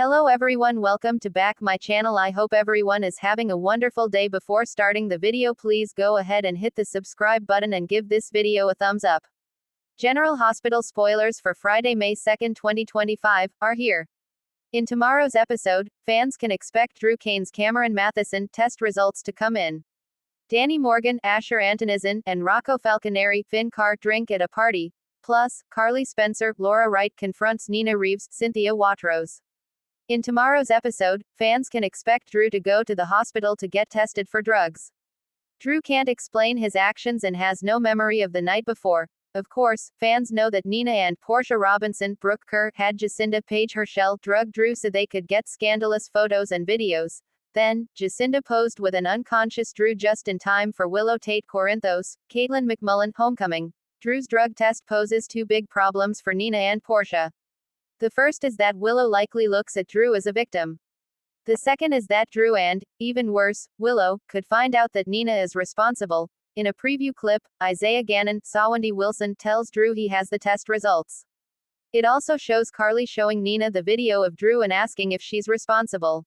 Hello everyone, welcome to back my channel. I hope everyone is having a wonderful day. Before starting the video, please go ahead and hit the subscribe button and give this video a thumbs up. General Hospital spoilers for Friday, May 2nd, 2025, are here. In tomorrow's episode, fans can expect Drew Kane's Cameron Matheson test results to come in. Danny Morgan, Asher Antonizin, and Rocco Falconeri, Finn Carr drink at a party. Plus, Carly Spencer, Laura Wright confronts Nina Reeves, Cynthia Watros. In tomorrow's episode, fans can expect Drew to go to the hospital to get tested for drugs. Drew can't explain his actions and has no memory of the night before. Of course, fans know that Nina and Portia Robinson, Brooke Kerr, had Jacinda Paige Herschel drug Drew so they could get scandalous photos and videos. Then, Jacinda posed with an unconscious Drew just in time for Willow Tate Corinthos, Caitlin McMullen, homecoming. Drew's drug test poses two big problems for Nina and Portia. The first is that Willow likely looks at Drew as a victim. The second is that Drew and, even worse, Willow, could find out that Nina is responsible. In a preview clip, Isaiah Gannon, Sawandi Wilson, tells Drew he has the test results. It also shows Carly showing Nina the video of Drew and asking if she's responsible.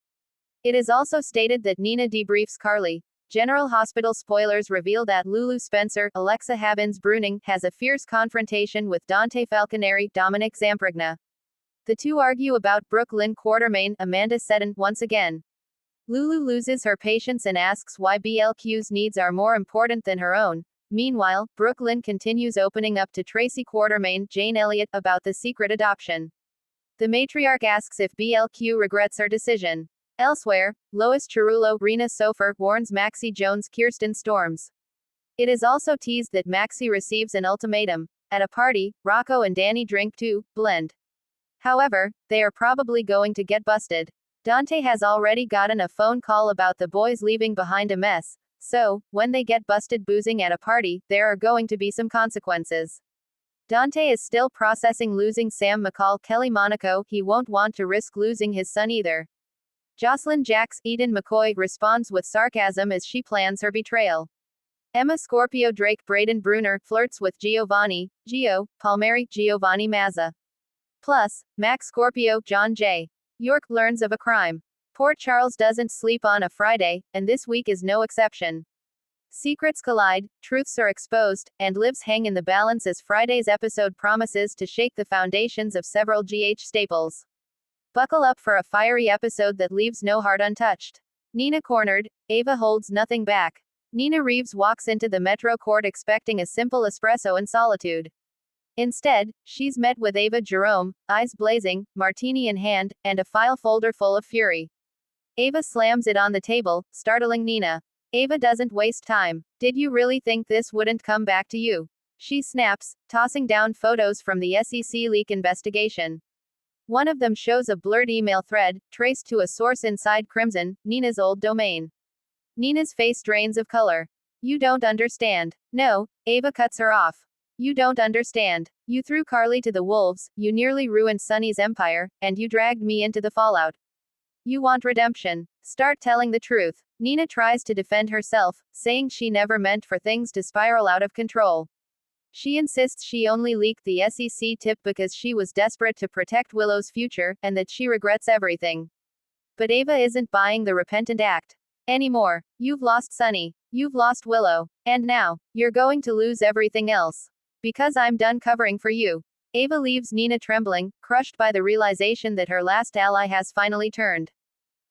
It is also stated that Nina debriefs Carly. General Hospital spoilers reveal that Lulu Spencer, Alexa Habbins-Bruning, has a fierce confrontation with Dante Falconeri, Dominic Zamprigna. The two argue about Brooke Lynn Quartermain, Amanda Seddon, once again. Lulu loses her patience and asks why BLQ's needs are more important than her own. Meanwhile, Brooke Lynn continues opening up to Tracy Quartermain, Jane Elliott, about the secret adoption. The matriarch asks if BLQ regrets her decision. Elsewhere, Lois Chirulo, Rena Sofer, warns Maxie Jones, Kirsten Storms. It is also teased that Maxie receives an ultimatum. At a party, Rocco and Danny drink to blend. However, they are probably going to get busted. Dante has already gotten a phone call about the boys leaving behind a mess, so, when they get busted boozing at a party, there are going to be some consequences. Dante is still processing losing Sam McCall, Kelly Monaco. He won't want to risk losing his son either. Jocelyn Jax, Eden McCoy, responds with sarcasm as she plans her betrayal. Emma Scorpio Drake Braden Bruner flirts with Giovanni, Gio, Palmieri, Giovanni Mazza. Plus, Max Scorpio, John J. York learns of a crime. Port Charles doesn't sleep on a Friday, and this week is no exception. Secrets collide, truths are exposed, and lives hang in the balance as Friday's episode promises to shake the foundations of several GH staples. Buckle up for a fiery episode that leaves no heart untouched. Nina cornered, Ava holds nothing back. Nina Reeves walks into the Metro Court expecting a simple espresso and solitude. Instead, she's met with Ava Jerome, eyes blazing, martini in hand, and a file folder full of fury. Ava slams it on the table, startling Nina. Ava doesn't waste time. Did you really think this wouldn't come back to you? She snaps, tossing down photos from the SEC leak investigation. One of them shows a blurred email thread, traced to a source inside Crimson, Nina's old domain. Nina's face drains of color. You don't understand. No, Ava cuts her off. You don't understand. You threw Carly to the wolves, you nearly ruined Sunny's empire, and you dragged me into the fallout. You want redemption. Start telling the truth. Nina tries to defend herself, saying she never meant for things to spiral out of control. She insists she only leaked the SEC tip because she was desperate to protect Willow's future, and that she regrets everything. But Ava isn't buying the repentant act anymore. You've lost Sunny. You've lost Willow. And now, you're going to lose everything else. Because I'm done covering for you. Ava leaves Nina trembling, crushed by the realization that her last ally has finally turned.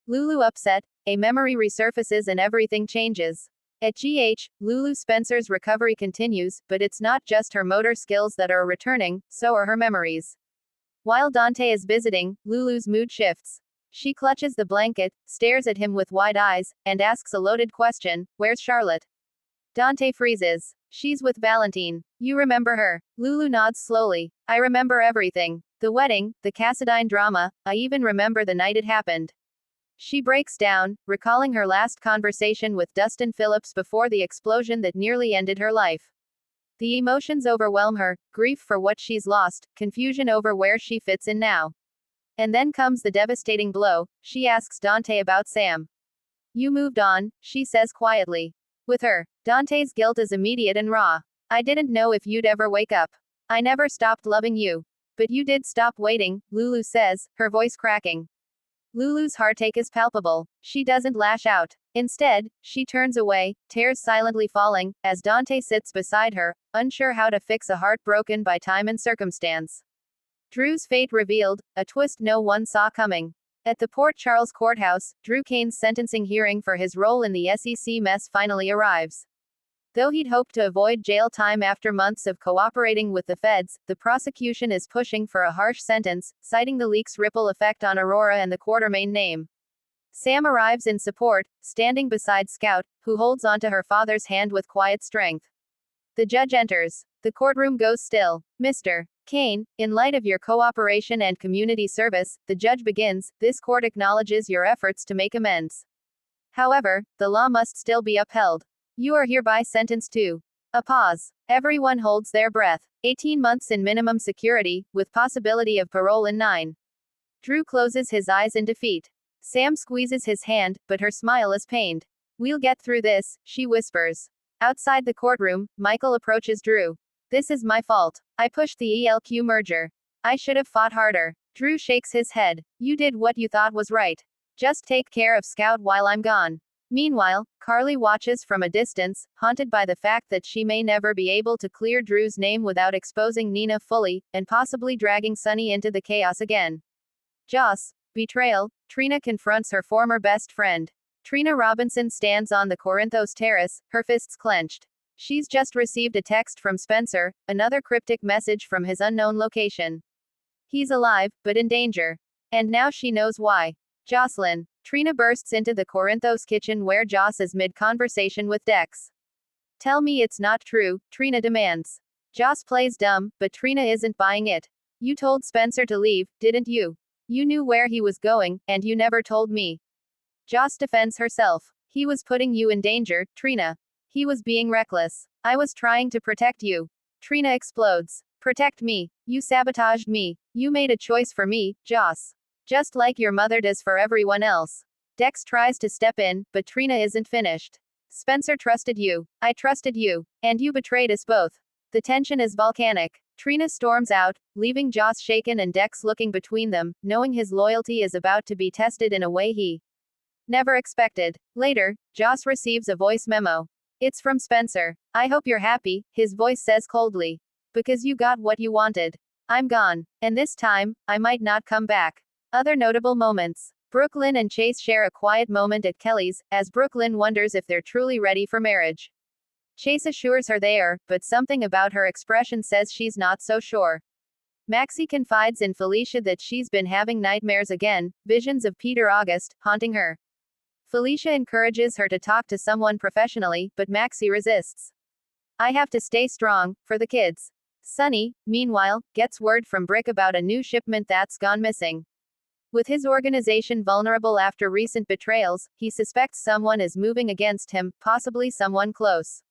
Lulu upset, a memory resurfaces and everything changes. At GH, Lulu Spencer's recovery continues, but it's not just her motor skills that are returning, so are her memories. While Dante is visiting, Lulu's mood shifts. She clutches the blanket, stares at him with wide eyes, and asks a loaded question, "Where's Charlotte?" Dante freezes. She's with Valentine. You remember her? Lulu nods slowly. I remember everything. The wedding, the Cassadine drama, I even remember the night it happened. She breaks down, recalling her last conversation with Dustin Phillips before the explosion that nearly ended her life. The emotions overwhelm her, grief for what she's lost, confusion over where she fits in now. And then comes the devastating blow. She asks Dante about Sam. You moved on, she says quietly. With her, Dante's guilt is immediate and raw. I didn't know if you'd ever wake up. I never stopped loving you. But you did stop waiting, Lulu says, her voice cracking. Lulu's heartache is palpable. She doesn't lash out. Instead, she turns away, tears silently falling, as Dante sits beside her, unsure how to fix a heart broken by time and circumstance. Drew's fate revealed, a twist no one saw coming. At the Port Charles courthouse, Drew Kane's sentencing hearing for his role in the SEC mess finally arrives. Though he'd hoped to avoid jail time after months of cooperating with the feds, the prosecution is pushing for a harsh sentence, citing the leak's ripple effect on Aurora and the Quartermain name. Sam arrives in support, standing beside Scout, who holds onto her father's hand with quiet strength. The judge enters. The courtroom goes still. Mr. Kane, in light of your cooperation and community service, the judge begins, this court acknowledges your efforts to make amends. However, the law must still be upheld. You are hereby sentenced to. A pause. Everyone holds their breath. 18 months in minimum security, with possibility of parole in 9. Drew closes his eyes in defeat. Sam squeezes his hand, but her smile is pained. We'll get through this, she whispers. Outside the courtroom, Michael approaches Drew. This is my fault. I pushed the ELQ merger. I should have fought harder. Drew shakes his head. You did what you thought was right. Just take care of Scout while I'm gone. Meanwhile, Carly watches from a distance, haunted by the fact that she may never be able to clear Drew's name without exposing Nina fully, and possibly dragging Sonny into the chaos again. Joss. Betrayal. Trina confronts her former best friend. Trina Robinson stands on the Corinthos terrace, her fists clenched. She's just received a text from Spencer, another cryptic message from his unknown location. He's alive, but in danger. And now she knows why. Jocelyn. Trina bursts into the Corinthos kitchen where Joss is mid-conversation with Dex. Tell me it's not true, Trina demands. Joss plays dumb, but Trina isn't buying it. You told Spencer to leave, didn't you? You knew where he was going, and you never told me. Joss defends herself. He was putting you in danger, Trina. He was being reckless. I was trying to protect you. Trina explodes. Protect me. You sabotaged me. You made a choice for me, Joss. Just like your mother does for everyone else. Dex tries to step in, but Trina isn't finished. Spencer trusted you. I trusted you. And you betrayed us both. The tension is volcanic. Trina storms out, leaving Joss shaken and Dex looking between them, knowing his loyalty is about to be tested in a way he never expected. Later, Joss receives a voice memo. It's from Spencer. I hope you're happy, his voice says coldly. Because you got what you wanted. I'm gone. And this time, I might not come back. Other notable moments. Brooklyn and Chase share a quiet moment at Kelly's, as Brooklyn wonders if they're truly ready for marriage. Chase assures her they are, but something about her expression says she's not so sure. Maxie confides in Felicia that she's been having nightmares again, visions of Peter August, haunting her. Felicia encourages her to talk to someone professionally, but Maxie resists. I have to stay strong, for the kids. Sonny, meanwhile, gets word from Brick about a new shipment that's gone missing. With his organization vulnerable after recent betrayals, he suspects someone is moving against him, possibly someone close.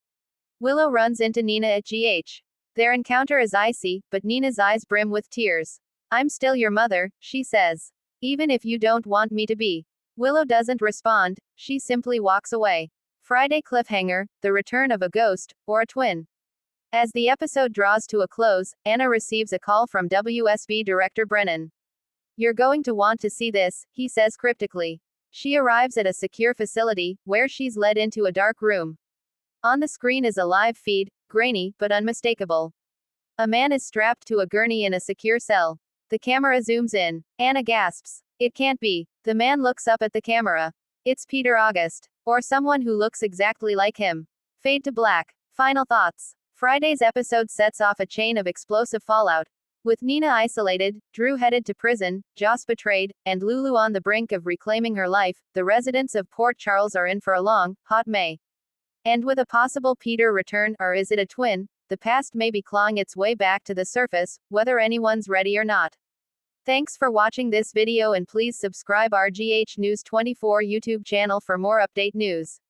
Willow runs into Nina at GH. Their encounter is icy, but Nina's eyes brim with tears. I'm still your mother, she says. Even if you don't want me to be. Willow doesn't respond, she simply walks away. Friday cliffhanger, the return of a ghost, or a twin. As the episode draws to a close, Anna receives a call from WSB director Brennan. You're going to want to see this, he says cryptically. She arrives at a secure facility, where she's led into a dark room. On the screen is a live feed, grainy, but unmistakable. A man is strapped to a gurney in a secure cell. The camera zooms in. Anna gasps. It can't be. The man looks up at the camera. It's Peter August. Or someone who looks exactly like him. Fade to black. Final thoughts. Friday's episode sets off a chain of explosive fallout. With Nina isolated, Drew headed to prison, Joss betrayed, and Lulu on the brink of reclaiming her life, the residents of Port Charles are in for a long, hot May. And with a possible Peter return, or is it a twin, the past may be clawing its way back to the surface, whether anyone's ready or not. Thanks for watching this video and please subscribe our GH News 24 YouTube channel for more update news.